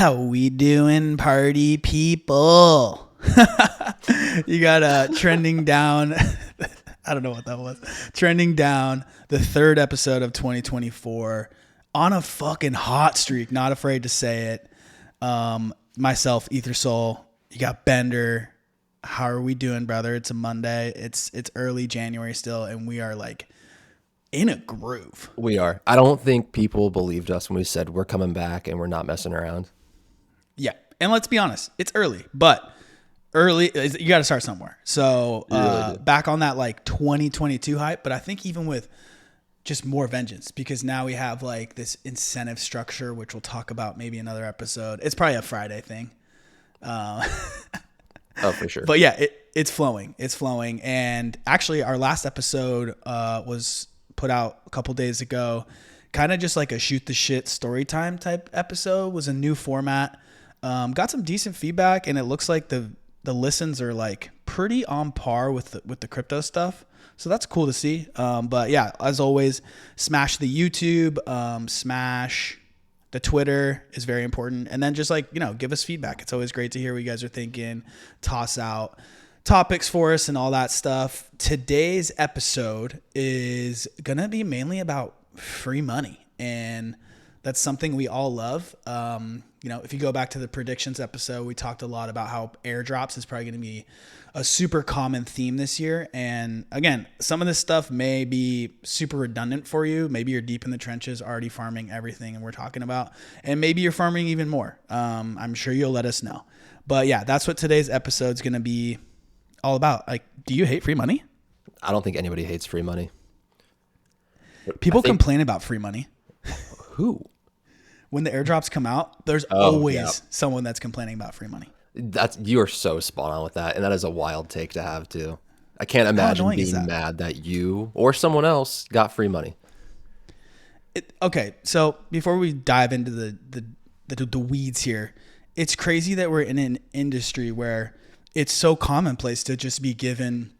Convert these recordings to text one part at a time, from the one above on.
How we doing, party people? You got trending down. I don't know what that was. Trending down the third episode of 2024 on a fucking hot streak. Not afraid to say it. Myself, Ethersole. You got Bender. How are we doing, brother? It's a Monday. It's early January still, and we are like in a groove. We are. I don't think people believed us when we said we're coming back and we're not messing around. Yeah. And let's be honest, it's early, but early, you got to start somewhere. So really back on that like 2022 hype, but I think even with just more vengeance, because now we have like this incentive structure, which we'll talk about maybe another episode. It's probably a Friday thing. Oh, for sure. But yeah, it's flowing. It's flowing. And actually our last episode was put out a couple days ago, kind of just like a shoot the shit story time type episode. Was a new format. Got some decent feedback, and it looks like the listens are like pretty on par with the crypto stuff. So that's cool to see. But yeah, as always, smash the YouTube, smash the Twitter is very important. And then just like, give us feedback. It's always great to hear what you guys are thinking, toss out topics for us and all that stuff. Today's episode is going to be mainly about free money, and that's something we all love. If you go back to the predictions episode, we talked a lot about how airdrops is probably going to be a super common theme this year. And again, some of this stuff may be super redundant for you. Maybe you're deep in the trenches already farming everything and we're talking about, and maybe you're farming even more. I'm sure you'll let us know. But yeah, that's what today's episode is going to be all about. Like, do you hate free money? I don't think anybody hates free money. People complain about free money. Who? When the airdrops come out, there's always someone that's complaining about free money. You are so spot on with that, and that is a wild take to have too. I can't imagine being mad that you or someone else got free money. Okay, so before we dive into the weeds here, it's crazy that we're in an industry where it's so commonplace to just be given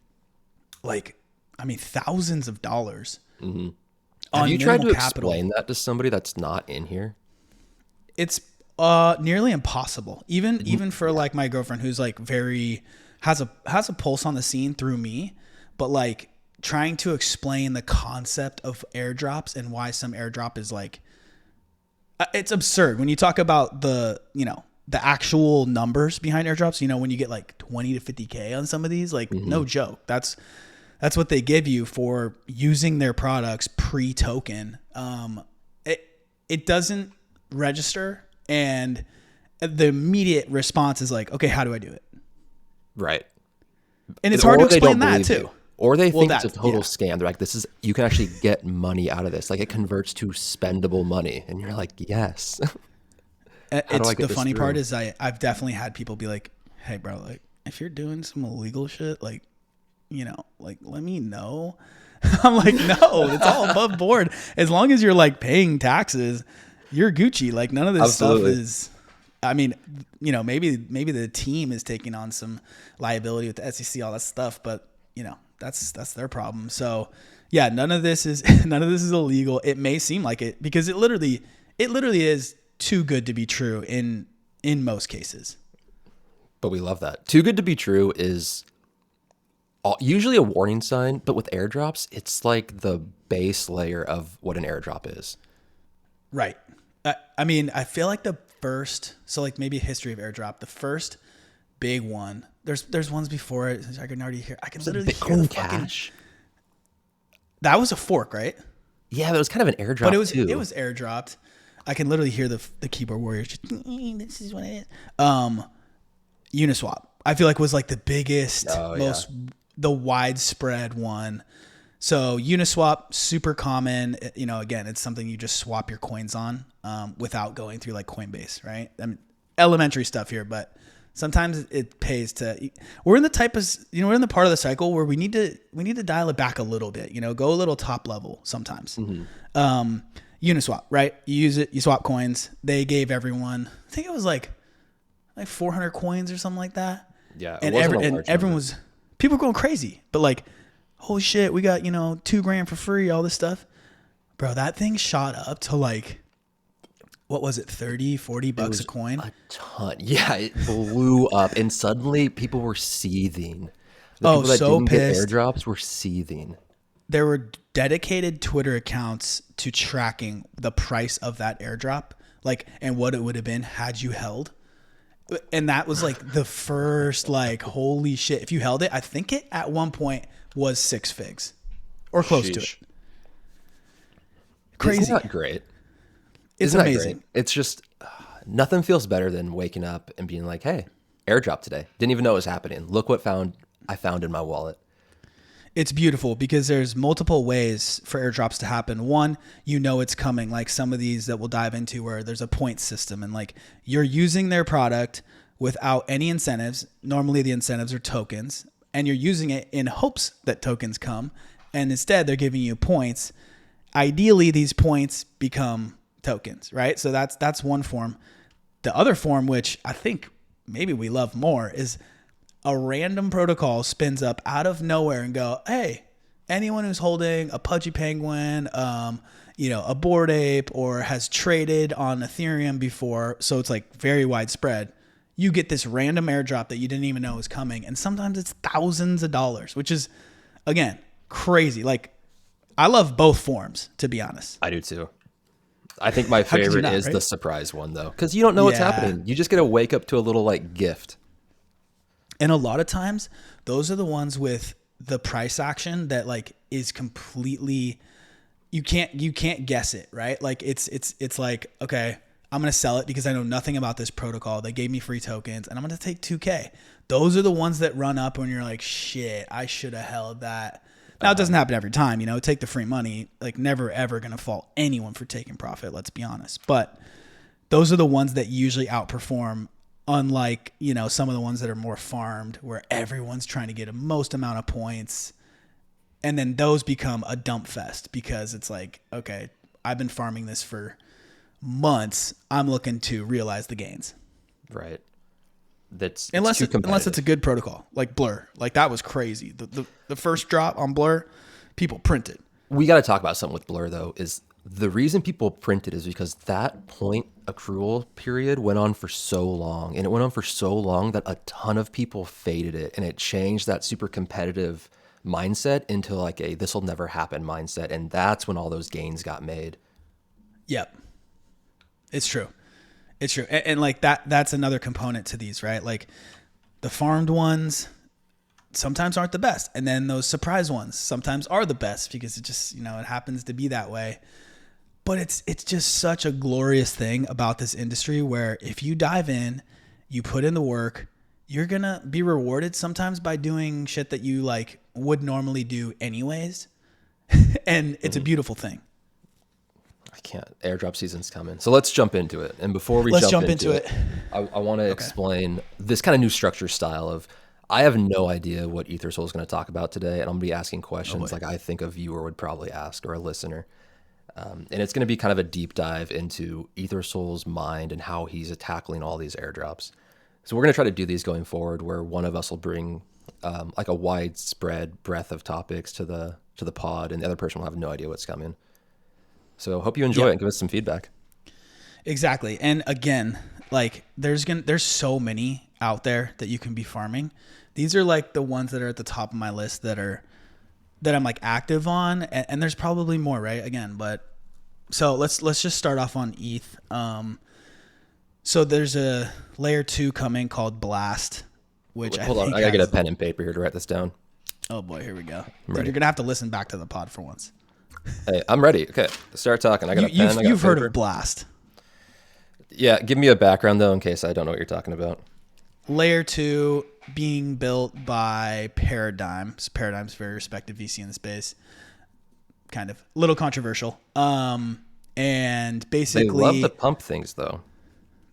thousands of dollars. Mm-hmm. Have you tried to explain that to somebody that's not in here? It's nearly impossible. Even for like my girlfriend, who's like has a pulse on the scene through me, but like trying to explain the concept of airdrops and why some airdrop is like, it's absurd when you talk about the actual numbers behind airdrops. When you get like 20 to 50K on some of these, like no joke. That's what they give you for using their products pre-token. It doesn't register, and the immediate response is like, okay, how do I do it? Right. And it's hard to explain that too. You. Or they think it's a total scam. They're like, you can actually get money out of this. Like, it converts to spendable money. And you're like, yes. The funny part is I've definitely had people be like, hey bro, like if you're doing some illegal shit, like let me know. I'm like, no, it's all above board. As long as you're like paying taxes, you're Gucci. Like none of this stuff is, maybe the team is taking on some liability with the SEC, all that stuff, but that's their problem. So yeah, none of this is illegal. It may seem like it because it literally is too good to be true in most cases. But we love that. Too good to be true is usually a warning sign, but with airdrops, it's like the base layer of what an airdrop is. Right. I feel like maybe a history of airdrop, the first big one, there's ones before it. I can already hear, I can literally hear the Cash. That was a fork, right? Yeah, but it was kind of an airdrop but it was airdropped. I can literally hear the keyboard warriors. Just, this is what it is. Uniswap, I feel like was like the biggest, the widespread one. So Uniswap, super common. Again, it's something you just swap your coins on without going through like Coinbase, right? I mean, elementary stuff here, but sometimes it pays to. We're in the we're in the part of the cycle where we need to dial it back a little bit. Go a little top level sometimes. Mm-hmm. Uniswap, right? You use it, you swap coins. They gave everyone, I think it was like 400 coins or something like that. Yeah, and everyone was, people were going crazy, but like, holy shit, we got, $2,000 for free, all this stuff. Bro, that thing shot up to like, what was it, 30, 40 It bucks a was coin? a ton. Yeah, it blew up, and suddenly people were seething. The Oh, people that so didn't get pissed. airdrops were seething. There were dedicated Twitter accounts to tracking the price of that airdrop, like, and what it would have been had you held. And that was like the first, like, holy shit. If you held it, I think it at one point was 6 figs or close to it. Sheesh. Crazy. Isn't that great? It's Isn't that amazing. great? It's just nothing feels better than waking up and being like, "Hey, airdrop today. Didn't even know it was happening. Look what I found in my wallet." It's beautiful because there's multiple ways for airdrops to happen. One, you know it's coming, like some of these that we'll dive into where there's a point system and like you're using their product without any incentives. Normally the incentives are tokens and you're using it in hopes that tokens come. And instead they're giving you points. Ideally, these points become tokens, right? So that's one form. The other form, which I think maybe we love more, is a random protocol spins up out of nowhere and go, hey, anyone who's holding a pudgy penguin, a Bored Ape, or has traded on Ethereum before, so it's like very widespread, you get this random airdrop that you didn't even know was coming. And sometimes it's thousands of dollars, which is, again, crazy. Like, I love both forms, to be honest. I do too. I think my could you favorite not, is right? the surprise one though, because you don't know what's Yeah. happening. You just get to wake up to a little like gift. And a lot of times, those are the ones with the price action that like is completely you can't guess it, right? Like it's like, okay, I'm gonna sell it because I know nothing about this protocol. They gave me free tokens, and I'm gonna take 2K. Those are the ones that run up when you're like, shit, I should have held that. Now it doesn't happen every time, take the free money. Like never ever gonna fault anyone for taking profit. Let's be honest, but those are the ones that usually outperform. Unlike, some of the ones that are more farmed where everyone's trying to get a most amount of points. And then those become a dump fest because it's like, okay, I've been farming this for months. I'm looking to realize the gains. Right. That's Unless too it's a good protocol, like Blur. Like that was crazy. The first drop on Blur, people printed. We got to talk about something with Blur though. Is the reason people printed is because that point accrual period went on for so long, and it went on for so long that a ton of people faded it, and it changed that super competitive mindset into like a this will never happen mindset, and that's when all those gains got made. Yep. It's true. It's true. And like that's another component to these, right? Like the farmed ones sometimes aren't the best. And then those surprise ones sometimes are the best because it just, it happens to be that way. But it's just such a glorious thing about this industry where if you dive in, you put in the work, you're going to be rewarded sometimes by doing shit that you like would normally do anyways. And it's a beautiful thing. I can't. Airdrop season's coming. So let's jump into it. And before we jump into it, I want to explain this kind of new structure style of I have no idea what Ethersole is going to talk about today. And I'm going to be asking questions like I think a viewer would probably ask or a listener. And it's going to be kind of a deep dive into Ethersole's mind and how he's tackling all these airdrops. So we're going to try to do these going forward where one of us will bring like a widespread breadth of topics to the pod and the other person will have no idea what's coming. So hope you enjoy it and give us some feedback. Exactly. And again, like there's so many out there that you can be farming. These are like the ones that are at the top of my list that I'm like active on, and there's probably more, right? Again, but so let's just start off on ETH. So there's a layer 2 coming called Blast, which Hold on, I gotta get a pen and paper here to write this down. Oh boy, here we go. Dude, you're gonna have to listen back to the pod for once. Hey, I'm ready. Okay, start talking. I got a pen. I got You've heard paper. of Blast. Yeah, give me a background though, in case I don't know what you're talking about. Layer 2 being built by Paradigm. So Paradigm's a very respected VC in the space. Kind of a little controversial. And basically They love to pump things though.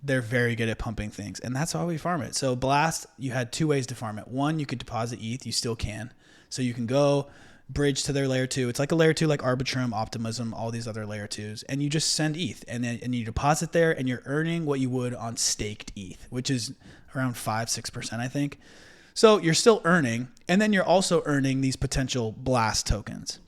They're very good at pumping things, and that's why we farm it. So Blast, you had 2 ways to farm it. One, you could deposit ETH. You still can. So you can go bridge to their layer 2. It's like a layer 2 like Arbitrum, Optimism, all these other layer 2s, and you just send ETH and you deposit there, and you're earning what you would on staked ETH, which is around 5-6%, I think. So you're still earning, and then you're also earning these potential Blast tokens.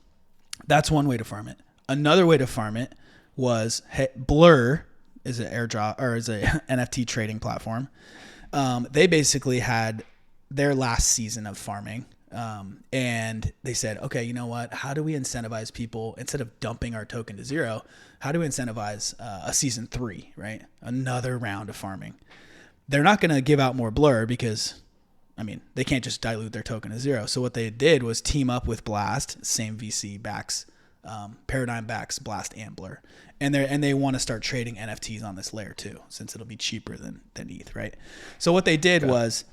That's one way to farm it. Another way to farm it was Blur is an airdrop or is a NFT trading platform. They basically had their last season of farming. And they said, okay, you know what? How do we incentivize people instead of dumping our token to zero? How do we incentivize a season 3, right? Another round of farming. They're not going to give out more Blur because, I mean, they can't just dilute their token to zero. So what they did was team up with Blast, same VC backs, Paradigm backs Blast and Blur. And they want to start trading NFTs on this layer too, since it'll be cheaper than ETH, right? So what they did was,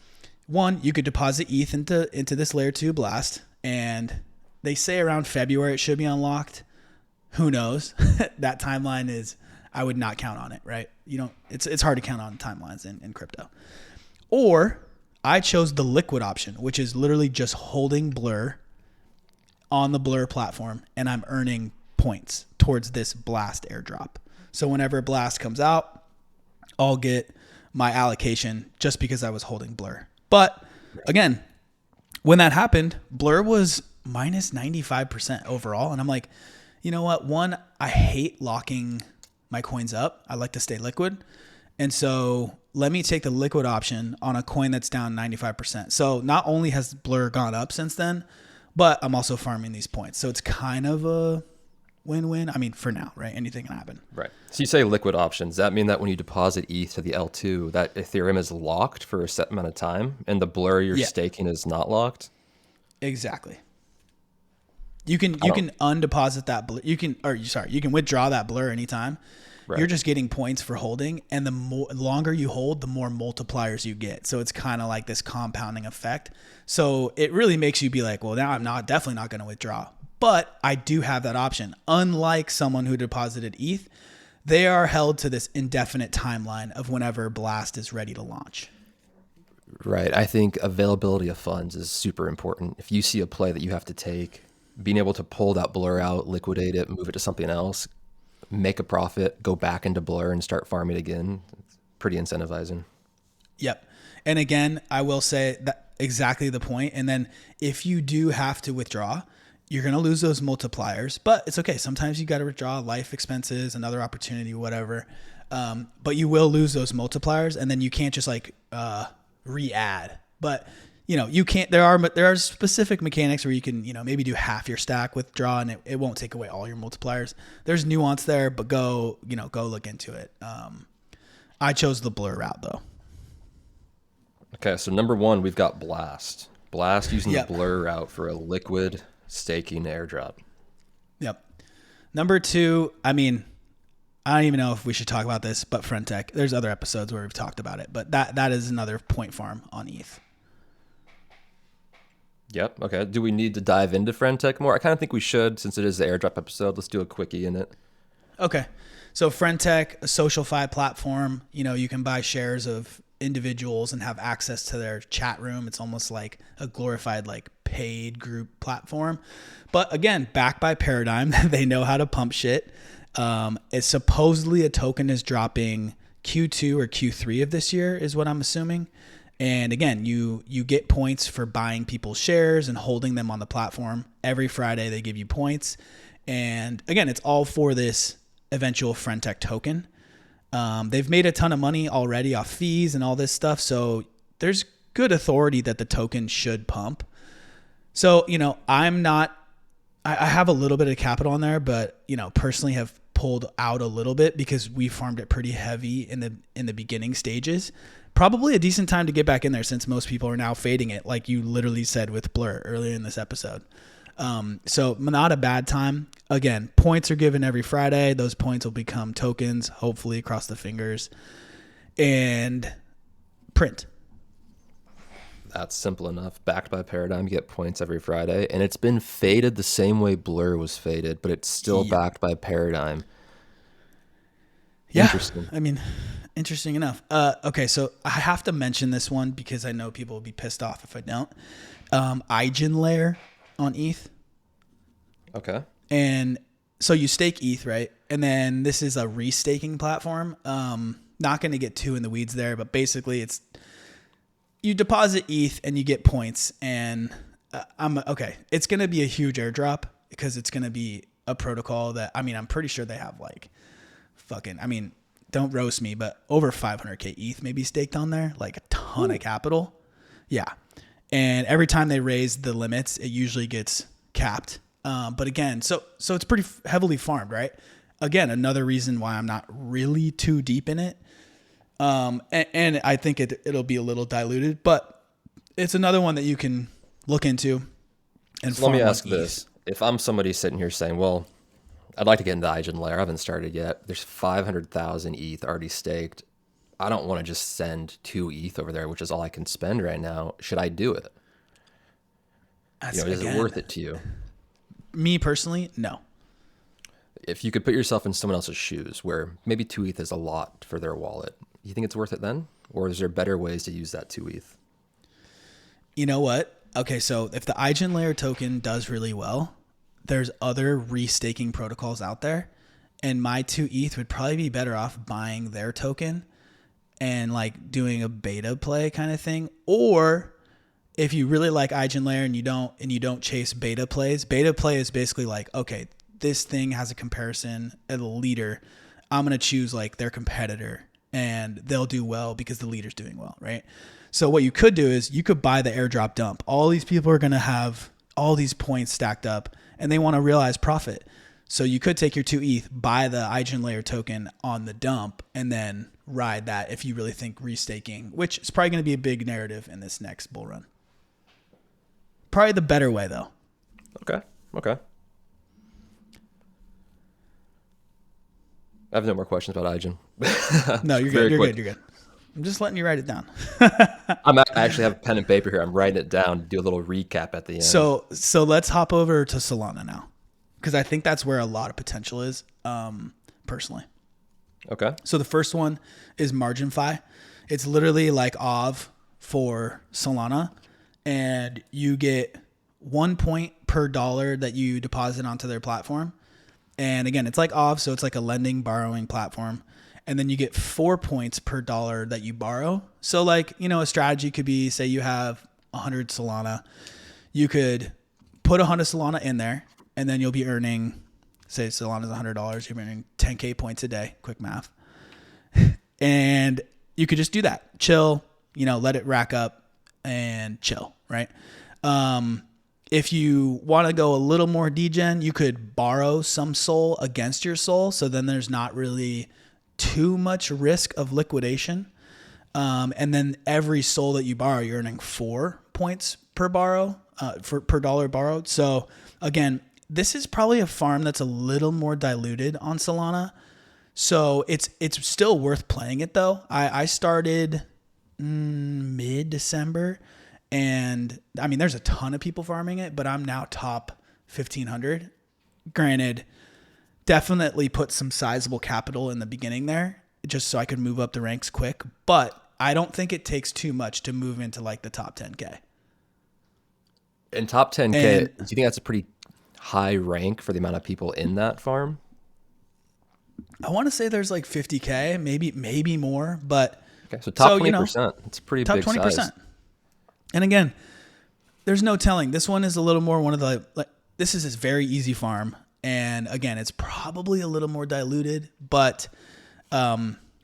one, you could deposit ETH into this layer 2 Blast, and they say around February it should be unlocked. Who knows? That timeline is, I would not count on it, right? It's hard to count on timelines in crypto. Or I chose the liquid option, which is literally just holding Blur on the Blur platform, and I'm earning points towards this Blast airdrop. So whenever Blast comes out, I'll get my allocation just because I was holding Blur. But again, when that happened, Blur was minus 95% overall. And I'm like, you know what? One, I hate locking my coins up. I like to stay liquid. And so let me take the liquid option on a coin that's down 95%. So not only has Blur gone up since then, but I'm also farming these points. So it's kind of a win-win. I mean, for now, right? Anything can happen. Right. So you say liquid options. Does that mean that when you deposit ETH to the L2, that Ethereum is locked for a set amount of time and the Blur you're staking is not locked? Exactly. You can undeposit that Blur. You can withdraw that Blur anytime. Right. You're just getting points for holding, and the longer you hold, the more multipliers you get. So it's kind of like this compounding effect. So it really makes you be like, well, now I'm definitely not going to withdraw. But I do have that option. Unlike someone who deposited ETH, they are held to this indefinite timeline of whenever Blast is ready to launch. Right. I think availability of funds is super important. If you see a play that you have to take, being able to pull that Blur out, liquidate it, move it to something else, make a profit, go back into Blur and start farming again, it's pretty incentivizing. Yep. And again, I will say that exactly the point. And then if you do have to withdraw, you're going to lose those multipliers, but it's okay. Sometimes you got to withdraw life expenses, another opportunity, whatever. But you will lose those multipliers, and then you can't just like re-add. But you can't. There are specific mechanics where you can maybe do half your stack withdraw, and it won't take away all your multipliers. There's nuance there, but go look into it. I chose the Blur route though. Okay, so number 1, we've got Blast using the Blur route for a liquid staking airdrop. Yep. Number 2, I mean, I don't even know if we should talk about this, but Friendtech. There's other episodes where we've talked about it, but that is another point farm on ETH. Yep. Okay. Do we need to dive into Friendtech more? I kind of think we should, since it is the airdrop episode. Let's do a quickie in it. Okay. So Friendtech, a SocialFi platform, you can buy shares of individuals and have access to their chat room. It's almost like a glorified paid group platform. But again, backed by Paradigm, they know how to pump shit. It's supposedly a token is dropping Q2 or Q3 of this year is what I'm assuming. And again, you get points for buying people's shares and holding them on the platform. Every Friday they give you points. And again, it's all for this eventual Friendtech token. They've made a ton of money already off fees and all this stuff. So there's good authority that the token should pump. So, I have a little bit of capital on there, but, personally have pulled out a little bit because we farmed it pretty heavy in the beginning stages. Probably a decent time to get back in there since most people are now fading it, like you literally said with Blur earlier in this episode. So not a bad time. Again, points are given every Friday. Those points will become tokens, hopefully, cross the fingers, and print. That's simple enough. Backed by Paradigm, you get points every Friday, and it's been faded the same way Blur was faded, but it's still backed by Paradigm. Yeah. Interesting. I mean, interesting enough. Okay, so I have to mention this one because I know people will be pissed off if I don't. Eigenlayer on ETH. Okay. And so you stake ETH, right? And then this is a restaking platform. Not going to get too in the weeds there, but basically it's you deposit ETH and you get points. And it's going to be a huge airdrop because it's going to be a protocol that, I'm pretty sure they have don't roast me, but over 500k ETH maybe staked on there, like a ton of capital. Yeah. And every time they raise the limits, it usually gets capped. But again, so it's pretty heavily farmed, right? Again, another reason why I'm not really too deep in it. And I think it'll be a little diluted, but it's another one that you can look into. And so let me ask this. If I'm somebody sitting here saying, well, I'd like to get into Eigenlayer. I haven't started yet. There's 500,000 ETH already staked. I don't want to just send 2 ETH over there, which is all I can spend right now. Should I do it? Is it worth it to you? Me personally, no. If you could put yourself in someone else's shoes where maybe 2 ETH is a lot for their wallet, you think it's worth it then? Or is there better ways to use that 2 ETH? You know what? Okay, so if the Eigenlayer token does really well, there's other restaking protocols out there, and my 2 ETH would probably be better off buying their token and like doing a beta play kind of thing. Or if you really like Eigenlayer and you don't chase beta plays, beta play is basically like, okay, this thing has a comparison at a leader. I'm going to choose like their competitor and they'll do well because the leader's doing well, right? So what you could do is you could buy the airdrop dump. All these people are going to have all these points stacked up and they want to realize profit. So you could take your 2 ETH, buy the Eigenlayer token on the dump, and then ride that if you really think restaking, which is probably going to be a big narrative in this next bull run. Probably the better way though. Okay. I have no more questions about Eigen. No, you're good. You're good. I'm just letting you write it down. I actually have pen and paper here. I'm writing it down, do a little recap at the end. So let's hop over to Solana now, because I think that's where a lot of potential is, personally. Okay. So the first one is MarginFi. It's literally like OV for Solana, and you get 1 point per dollar that you deposit onto their platform. And again, it's like OV, so it's like a lending, borrowing platform. And then you get 4 points per dollar that you borrow. So like, a strategy could be, say you have 100 Solana. You could put 100 Solana in there, and then you'll be earning, say Solana's $100, you're earning 10K points a day, quick math. And you could just do that. Chill, let it rack up and chill, right? If you want to go a little more degen, you could borrow some SOL against your SOL. So then there's not really too much risk of liquidation. And then every SOL that you borrow, you're earning 4 points per dollar borrowed. So again, this is probably a farm that's a little more diluted on Solana. So it's still worth playing it though. I started mid-December. And I mean, there's a ton of people farming it, but I'm now top 1,500. Granted, definitely put some sizable capital in the beginning there just so I could move up the ranks quick. But I don't think it takes too much to move into like the top 10K. In top 10K, do you think that's a pretty high rank for the amount of people in that farm? I want to say there's like 50K, maybe more. But okay, so top 20%. It's pretty big size. Top 20%. And again, there's no telling. This one is a little more one of the, this is a very easy farm. And again, it's probably a little more diluted, but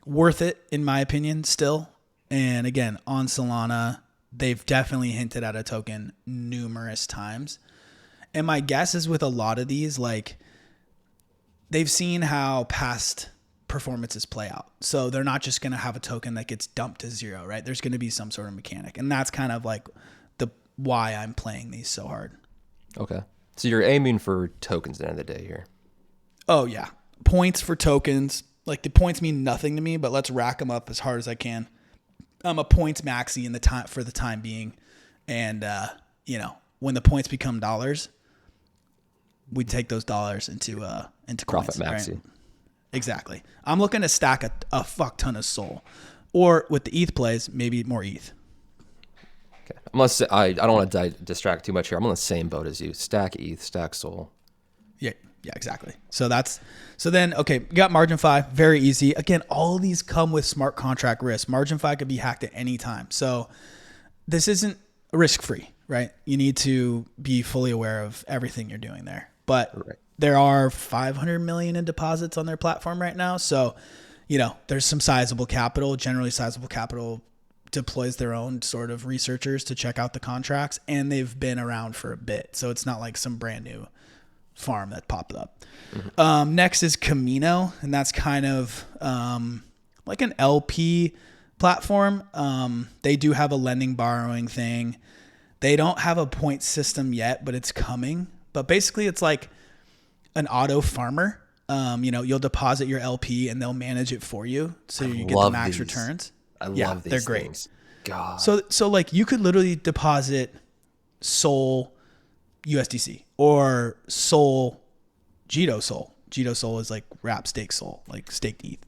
worth it in my opinion still. And again, on Solana, they've definitely hinted at a token numerous times. And my guess is with a lot of these, like they've seen how past performances play out. So they're not just going to have a token that gets dumped to zero, right? There's going to be some sort of mechanic. And that's kind of like why I'm playing these so hard. Okay. So you're aiming for tokens at the end of the day here. Oh yeah. Points for tokens. Like the points mean nothing to me, but let's rack them up as hard as I can. I'm a points maxi in the time for the time being. And, when the points become dollars, we take those dollars into profit coins, maxi. Right? Exactly. I'm looking to stack a fuck ton of SOL, or with the ETH plays, maybe more ETH. Okay. I don't want to distract too much here. I'm on the same boat as you. Stack ETH, stack SOL. Yeah, exactly. So then, okay, we got MarginFi, very easy. Again, all of these come with smart contract risk. MarginFi could be hacked at any time. So this isn't risk-free, right? You need to be fully aware of everything you're doing there. But right. There are 500 million in deposits on their platform right now. So, there's some sizable capital, generally sizable capital deploys their own sort of researchers to check out the contracts, and they've been around for a bit. So it's not like some brand new farm that popped up. Mm-hmm. Next is Camino, and that's kind of like an LP platform. They do have a lending borrowing thing. They don't have a point system yet, but it's coming. But basically it's like an auto farmer. You'll deposit your LP and they'll manage it for you. So you get the max returns. I love these. They're great. Things. God. So like you could literally deposit Sol USDC or Sol Ethersole. Ethersole is like wrap stake Sol, like staked ETH.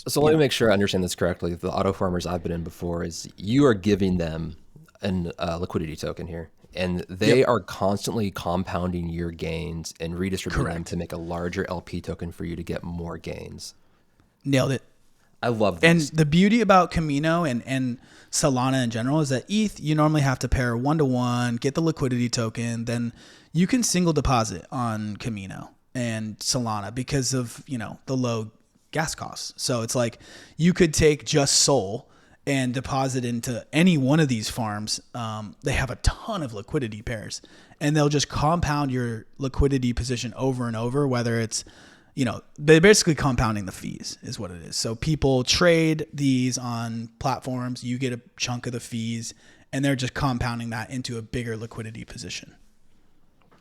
So let me make sure I understand this correctly. The auto farmers I've been in before is you are giving them an liquidity token here, and they are constantly compounding your gains and redistributing them to make a larger LP token for you to get more gains. Nailed it. I love this. And the beauty about Camino and Solana in general is that ETH, you normally have to pair 1-to-1, get the liquidity token, then you can single deposit on Camino and Solana because of, the low gas costs. So it's like you could take just Sol and deposit into any one of these farms. They have a ton of liquidity pairs, and they'll just compound your liquidity position over and over, whether it's, they're basically compounding the fees is what it is. So people trade these on platforms, you get a chunk of the fees, and they're just compounding that into a bigger liquidity position.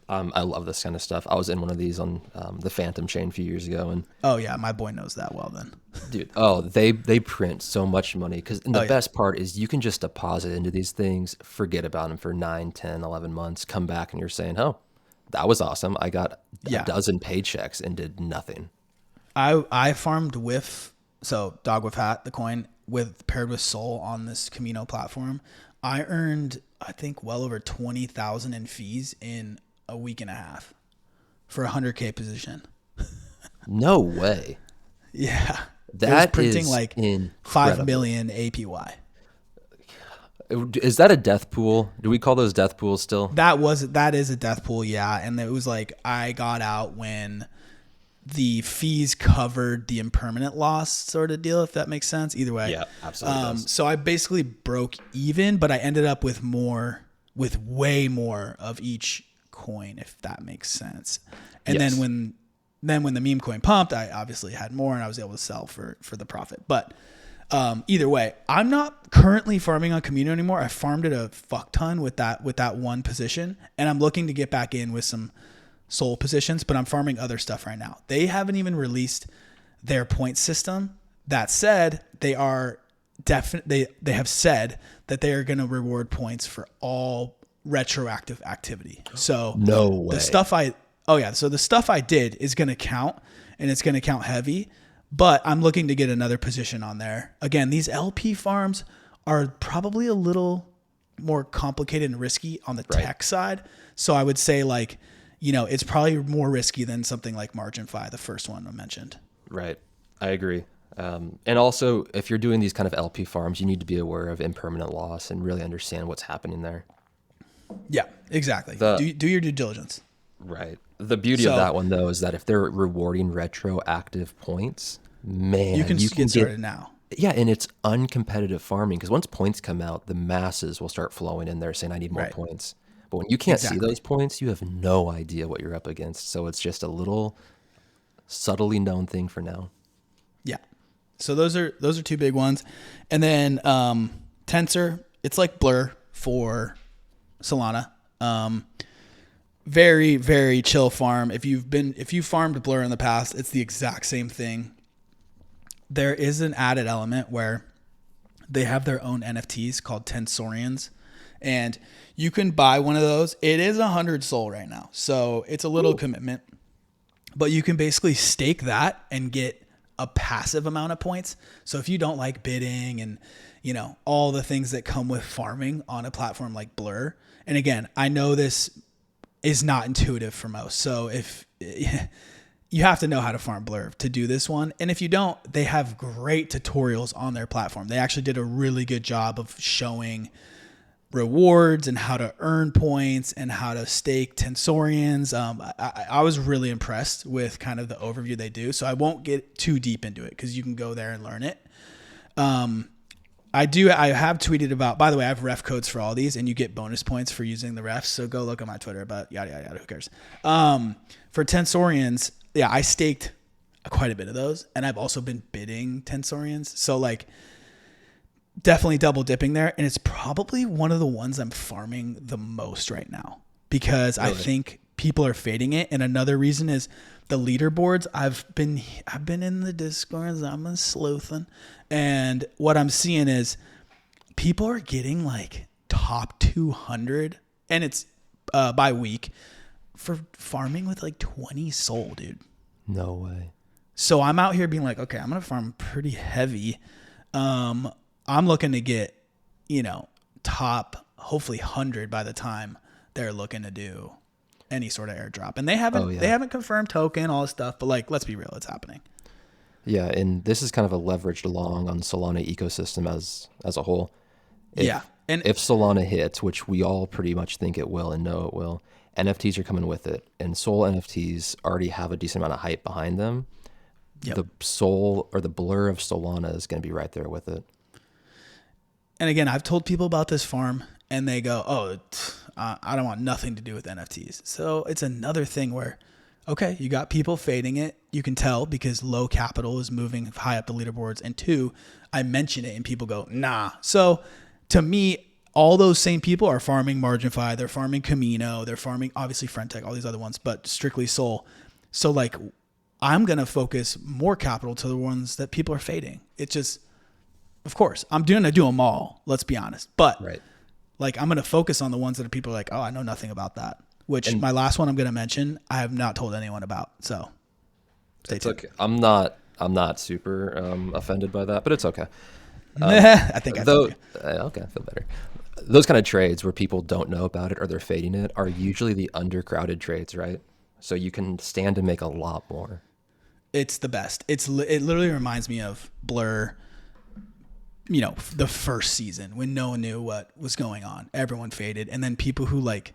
I love this kind of stuff. I was in one of these on the Phantom chain a few years ago, and oh yeah, my boy knows that well then. Dude, they print so much money because the best part is you can just deposit into these things, forget about them for 9, 10, 11 months, come back and you're saying, oh, that was awesome. I got a dozen paychecks and did nothing. I farmed Dog with Hat, the coin, paired with Sol on this Camino platform. I earned, I think, well over 20,000 in fees in a week and a half for a 100K position. No way. Yeah. That was printing is like incredible. 5 million APY. Is that a death pool? Do we call those death pools still? That is a death pool, yeah. And it was like I got out when the fees covered the impermanent loss sort of deal, if that makes sense. Either way. Yeah, absolutely. So I basically broke even, but I ended up with way more of each coin, if that makes sense. And then when the meme coin pumped, I obviously had more and I was able to sell for the profit. But either way, I'm not currently farming on Camino anymore. I farmed it a fuck ton with that one position, and I'm looking to get back in with some Sol positions, but I'm farming other stuff right now. They haven't even released their point system. That said, they are they have said that they are going to reward points for all retroactive activity. So no way. The stuff I did is going to count, and it's going to count heavy. But I'm looking to get another position on there. Again, these LP farms are probably a little more complicated and risky on the tech side. So I would say it's probably more risky than something like MarginFi, the first one I mentioned. Right. I agree. And also, if you're doing these kind of LP farms, you need to be aware of impermanent loss and really understand what's happening there. Yeah, exactly. Do your due diligence. Right. The beauty of that one, though, is that if they're rewarding retroactive points, man, you can get started now. Yeah, and it's uncompetitive farming because once points come out, the masses will start flowing in there saying, I need more points. But when you can't see those points, you have no idea what you're up against. So it's just a little subtly known thing for now. Yeah. So those are two big ones. And then Tensor, it's like Blur for Solana. Very, very chill farm. If you farmed Blur in the past, it's the exact same thing. There is an added element where they have their own NFTs called Tensorians, and you can buy one of those. It is 100 Sol right now, so it's a little commitment, but you can basically stake that and get a passive amount of points. So if you don't like bidding and all the things that come with farming on a platform like Blur, and again, I know this is not intuitive for most. So if you have to know how to farm Blur to do this one. And if you don't, they have great tutorials on their platform. They actually did a really good job of showing rewards and how to earn points and how to stake Tensorians. I was really impressed with kind of the overview they do. So I won't get too deep into it because you can go there and learn it. I have tweeted about, by the way, I have ref codes for all these and you get bonus points for using the refs. So go look at my Twitter, but yada, yada, yada, who cares? For Tensorians, yeah, I staked quite a bit of those and I've also been bidding Tensorians. So like definitely double dipping there. And it's probably one of the ones I'm farming the most right now because really? I think people are fading it. And another reason is the leaderboards. I've been in the Discords. I'm a sleuthing. And what I'm seeing is people are getting like top 200 and it's by week for farming with like 20 soul, dude. No way. So I'm out here being like, okay, I'm going to farm pretty heavy. I'm looking to get, top hopefully 100 by the time they're looking to do any sort of airdrop. And they haven't confirmed token, all this stuff, but like, let's be real, it's happening. Yeah, and this is kind of a leveraged along on Solana ecosystem as a whole. And if Solana hits, which we all pretty much think it will and know it will, NFTs are coming with it, and Sol NFTs already have a decent amount of hype behind them. Yep. The Sol or the blur of Solana is going to be right there with it. And again, I've told people about this farm, and they go, "Oh, I don't want nothing to do with NFTs." So it's another thing where, okay, you got people fading it. You can tell because low capital is moving high up the leaderboards. And two, I mention it and people go, nah. So to me, all those same people are farming MarginFi. They're farming Camino. They're farming, obviously, Frentech, all these other ones, but strictly Sol. So like, I'm going to focus more capital to the ones that people are fading. It's just, of course, I'm going to do them all. Let's be honest. But like, I'm going to focus on the ones that people are like, oh, I know nothing about that. Which my last one I'm going to mention, I have not told anyone about. So stay tuned. Okay. I'm not super offended by that, but it's okay. I think I told you. Okay, I feel better. Those kind of trades where people don't know about it or they're fading it are usually the undercrowded trades, right? So you can stand to make a lot more. It's the best. It literally reminds me of Blur, the first season when no one knew what was going on. Everyone faded. And then people who like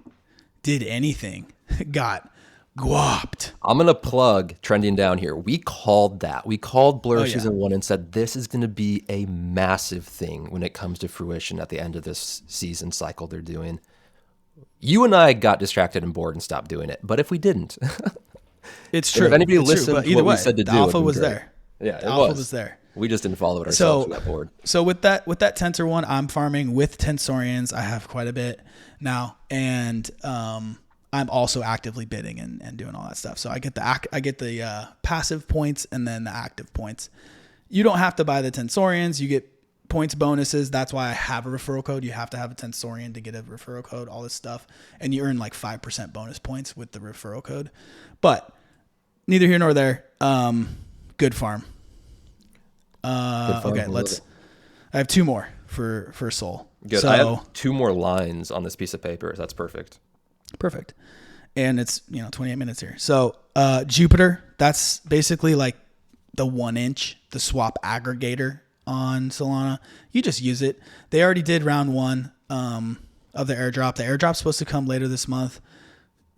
did anything got guapped. I'm going to plug trending down here. We called that. We called Blur season 1 and said this is going to be a massive thing when it comes to fruition at the end of this season cycle they're doing. You and I got distracted and bored and stopped doing it. But if we didn't, it's true. If anybody listened to what we said to do, the alpha was there. Yeah, the alpha was there. We just didn't follow it ourselves. We got bored. So with that Tensor one, I'm farming with Tensorians. I have quite a bit now, and I'm also actively bidding and doing all that stuff. So I get the passive points and then the active points. You don't have to buy the Tensorians. You get points bonuses. That's why I have a referral code. You have to have a Tensorian to get a referral code, all this stuff. And you earn like 5% bonus points with the referral code. But neither here nor there. Good farm. Okay, I have two more for Sol. Good. So, I have two more lines on this piece of paper. That's perfect. Perfect. And it's 28 minutes here. So Jupiter, that's basically like the 1-inch, the swap aggregator on Solana. You just use it. They already did round 1 of the airdrop. The airdrop's supposed to come later this month.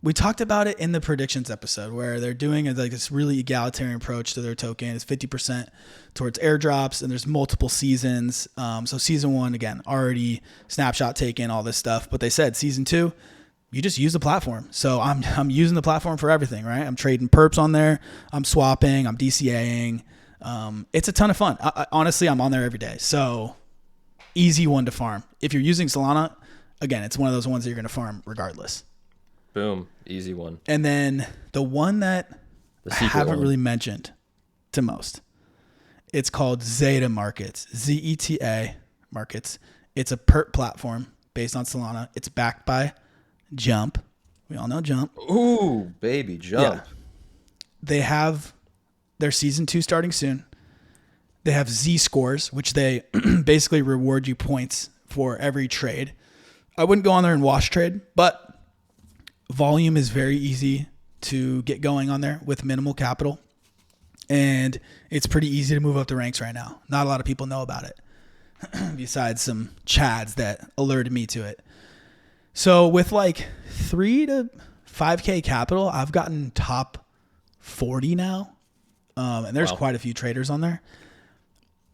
We talked about it in the predictions episode where they're doing like this really egalitarian approach to their token. It's 50% towards airdrops, and there's multiple seasons. So season 1, again, already snapshot taken, all this stuff. But they said season 2, you just use the platform. So I'm using the platform for everything, right? I'm trading perps on there. I'm swapping. I'm DCAing. It's a ton of fun. Honestly, I'm on there every day. So easy one to farm. If you're using Solana, again, it's one of those ones that you're going to farm regardless. Boom. Easy one. And then the one that I haven't really mentioned to most, it's called Zeta Markets, ZETA Markets. It's a perp platform based on Solana. It's backed by Jump. We all know Jump. Ooh, baby, Jump. Yeah. They have their season 2 starting soon. They have Z scores, which they basically reward you points for every trade. I wouldn't go on there and wash trade, but volume is very easy to get going on there with minimal capital. And it's pretty easy to move up the ranks right now. Not a lot of people know about it besides some chads that alerted me to it. So with like 3 to 5K capital, I've gotten top 40 now. And there's quite a few traders on there.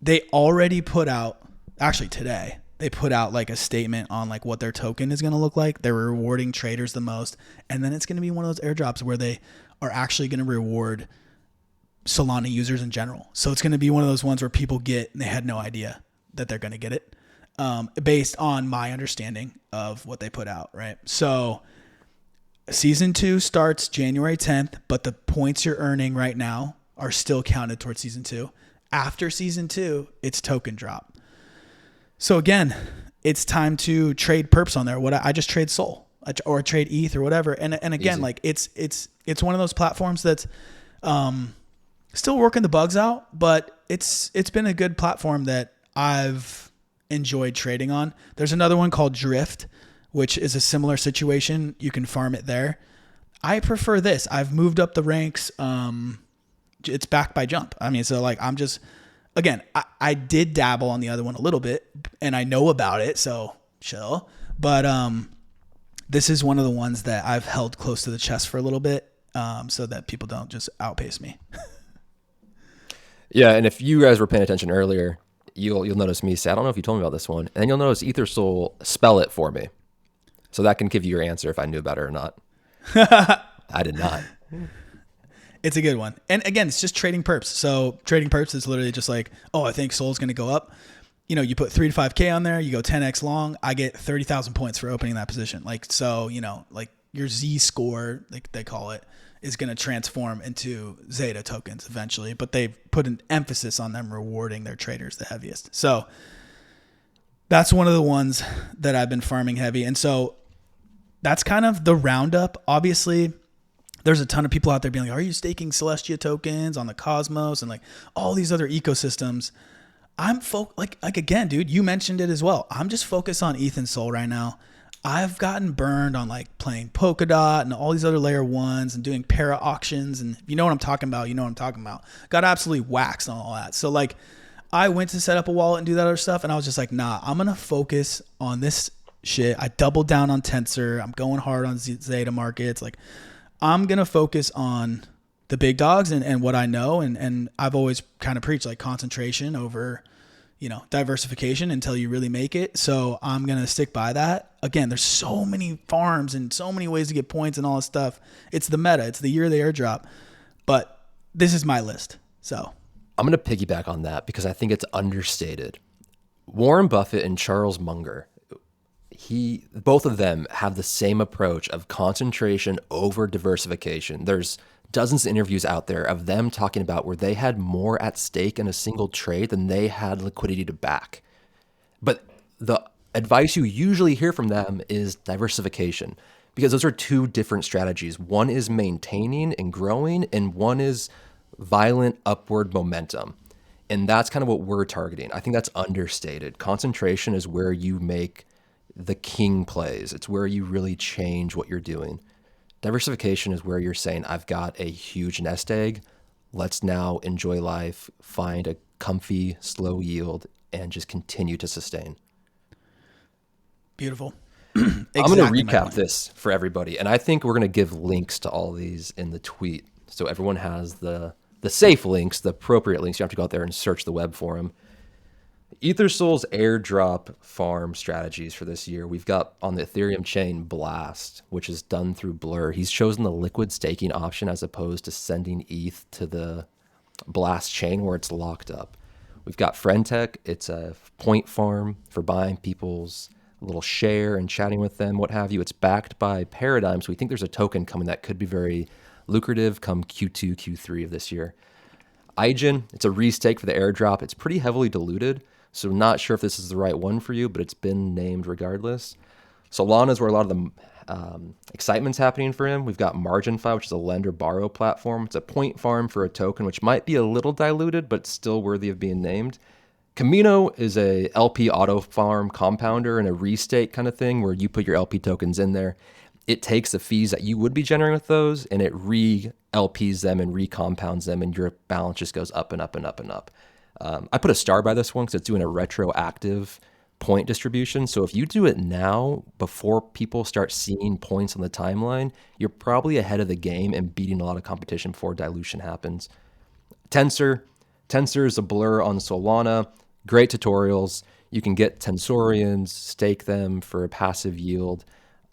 They already put out, actually today, they put out like a statement on like what their token is going to look like. They're rewarding traders the most. And then it's going to be one of those airdrops where they are actually going to reward Solana users in general. So it's going to be one of those ones where people get, and they had no idea that they're going to get it, based on my understanding of what they put out, right? So season 2 starts January 10th, but the points you're earning right now are still counted towards season 2. After season 2, it's token drop. So again, it's time to trade perps on there. I just trade Sol or trade ETH or whatever. And again, like it's one of those platforms that's still working the bugs out, but it's been a good platform that I've enjoyed trading on. There's another one called Drift, which is a similar situation. You can farm it there. I prefer this. I've moved up the ranks. It's backed by Jump. I mean, so like I'm just, again, I did dabble on the other one a little bit and I know about it, so chill. But this is one of the ones that I've held close to the chest for a little bit, so that people don't just outpace me. Yeah, and if you guys were paying attention earlier, you'll notice me say, I don't know if you told me about this one, and then you'll notice Ethersole spell it for me. So that can give you your answer if I knew about it or not. I did not. It's a good one. And again, it's just trading perps. So trading perps is literally just like, oh, I think Sol's going to go up. You know, you put 3 to 5K on there, you go 10X long, I get 30,000 points for opening that position. Like, so, you know, like your Z score, like they call it, is going to transform into Zeta tokens eventually, but they've put an emphasis on them rewarding their traders the heaviest. So that's one of the ones that I've been farming heavy. And so that's kind of the roundup. Obviously, there's a ton of people out there being like, are you staking Celestia tokens on the Cosmos and like all these other ecosystems? I'm like again, dude, you mentioned it as well. I'm just focused on ETH and Sol right now. I've gotten burned on like playing Polkadot and all these other layer ones and doing para auctions. And if you know what I'm talking about, you know what I'm talking about. Got absolutely waxed on all that. So like I went to set up a wallet and do that other stuff. And I was just like, nah, I'm going to focus on this shit. I doubled down on Tensor. I'm going hard on Zeta markets. Like I'm going to focus on the big dogs and what I know. And I've always kind of preached like concentration over, you know, diversification until you really make it. So I'm going to stick by that. Again, there's so many farms and so many ways to get points and all this stuff. It's the meta. It's the year of the airdrop. But this is my list. So I'm going to piggyback on that because I think it's understated. Warren Buffett and Charles Munger, both of them have the same approach of concentration over diversification. There's dozens of interviews out there of them talking about where they had more at stake in a single trade than they had liquidity to back. But the advice you usually hear from them is diversification, because those are two different strategies. One is maintaining and growing, and one is violent upward momentum. And that's kind of what we're targeting. I think that's understated. Concentration is where you make the king plays. It's where you really change what you're doing. Diversification is where you're saying, I've got a huge nest egg. Let's now enjoy life, find a comfy, slow yield, and just continue to sustain. Beautiful. Exactly. I'm going to recap this for everybody. And I think we're going to give links to all these in the tweet. So everyone has the safe links, the appropriate links. You have to go out there and search the web for them. Ethersole's airdrop farm strategies for this year. We've got on the Ethereum chain Blast, which is done through Blur. He's chosen the liquid staking option as opposed to sending ETH to the Blast chain where it's locked up. We've got Friendtech. It's a point farm for buying people's little share and chatting with them, what have you. It's backed by Paradigm, so we think there's a token coming that could be very lucrative come Q2, Q3 of this year. IGEN, it's a restake for the airdrop. It's pretty heavily diluted, so not sure if this is the right one for you, but it's been named regardless. Solana is where a lot of the excitement's happening for him. We've got MarginFi, which is a lender borrow platform. It's a point farm for a token, which might be a little diluted, but still worthy of being named. Camino is a LP auto farm compounder and a restake kind of thing where you put your LP tokens in there. It takes the fees that you would be generating with those and it re-LPs them and recompounds them, and your balance just goes up and up and up and up. I put a star by this one because it's doing a retroactive point distribution. So if you do it now, before people start seeing points on the timeline, you're probably ahead of the game and beating a lot of competition before dilution happens. Tensor is a blur on Solana. Great tutorials. You can get Tensorians, stake them for a passive yield.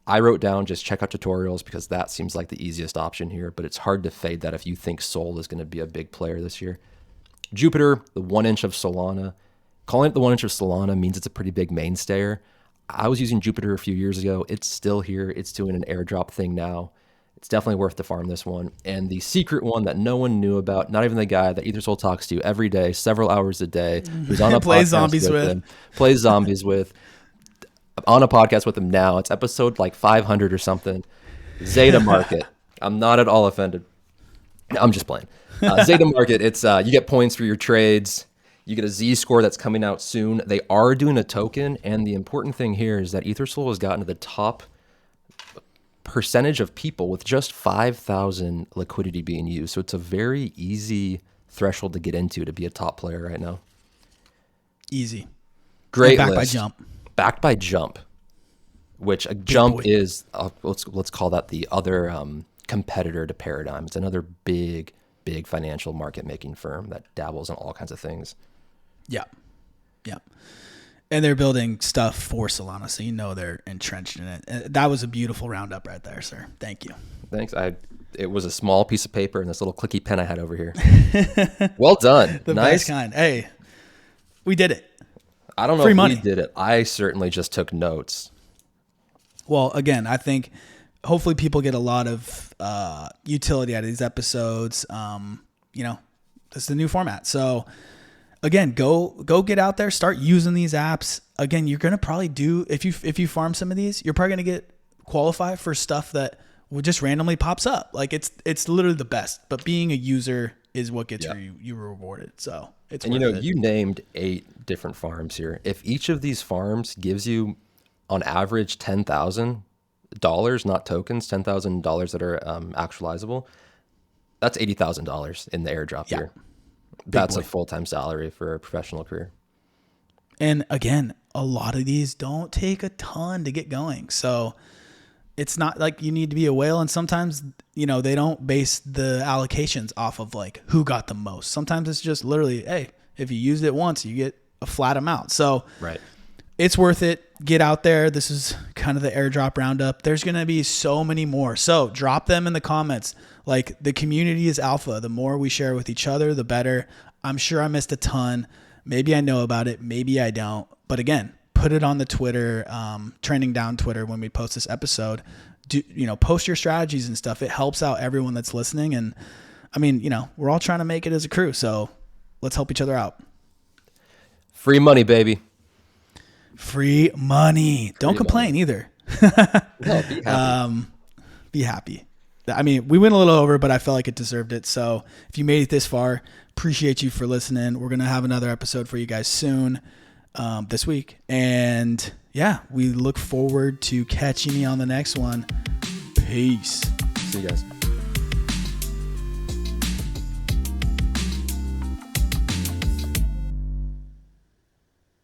I wrote down just check out tutorials because that seems like the easiest option here, but it's hard to fade that if you think Sol is going to be a big player this year. Jupiter, the 1 inch of Solana. Calling it the 1 inch of Solana means it's a pretty big mainstayer. I was using Jupiter a few years ago. It's still here. It's doing an airdrop thing now. It's definitely worth to farm this one. And the secret one that no one knew about, not even the guy that Ethersole talks to every day, several hours a day, who's on a plays podcast zombies with him, plays zombies with, on a podcast with him now. It's episode like 500 or something. Zeta Market. I'm not at all offended. I'm just playing. Zeta Market, it's you get points for your trades. You get a Z-score that's coming out soon. They are doing a token, and the important thing here is that Ethersole has gotten to the top percentage of people with just 5,000 liquidity being used. So it's a very easy threshold to get into to be a top player right now. Easy. Great backed list. by Jump. Backed by Jump, which a Jump is, let's call that the other competitor to Paradigm. It's another big financial market making firm that dabbles in all kinds of things. Yeah. And they're building stuff for Solana, so you know they're entrenched in it. That was a beautiful roundup right there, sir. Thank you. Thanks. It was a small piece of paper and this little clicky pen I had over here. Well done. The nice. best kind. Hey, we did it. I don't know Free if money. we did it. I certainly just took notes. Well, again, I think hopefully people get a lot of utility out of these episodes. This is the new format. So again, go get out there, start using these apps. Again, you're going to probably if you farm some of these, you're probably going to get qualified for stuff that just randomly pops up. Like it's literally the best, but being a user is what gets you rewarded. So it's, and you named 8 different farms here. If each of these farms gives you on average $10,000, not tokens, $10,000 that are actualizable, that's $80,000 in the airdrop here. That's a full-time salary for a professional career. And again, a lot of these don't take a ton to get going. So it's not like you need to be a whale. And sometimes, they don't base the allocations off of like who got the most. Sometimes it's just literally, hey, if you used it once, you get a flat amount. So it's worth it. Get out there. This is kind of the airdrop roundup. There's going to be so many more. So drop them in the comments. Like, the community is alpha. The more we share with each other, the better. I'm sure I missed a ton. Maybe I know about it. Maybe I don't. But again, put it on the Twitter, trending down Twitter when we post this episode. Post your strategies and stuff. It helps out everyone that's listening. And I mean, we're all trying to make it as a crew. So let's help each other out. Free money, baby. Free money. Don't complain either. No, be happy. Be happy. I mean, we went a little over, but I felt like it deserved it. So if you made it this far, appreciate you for listening. We're going to have another episode for you guys soon, this week. And we look forward to catching you on the next one. Peace. See you guys.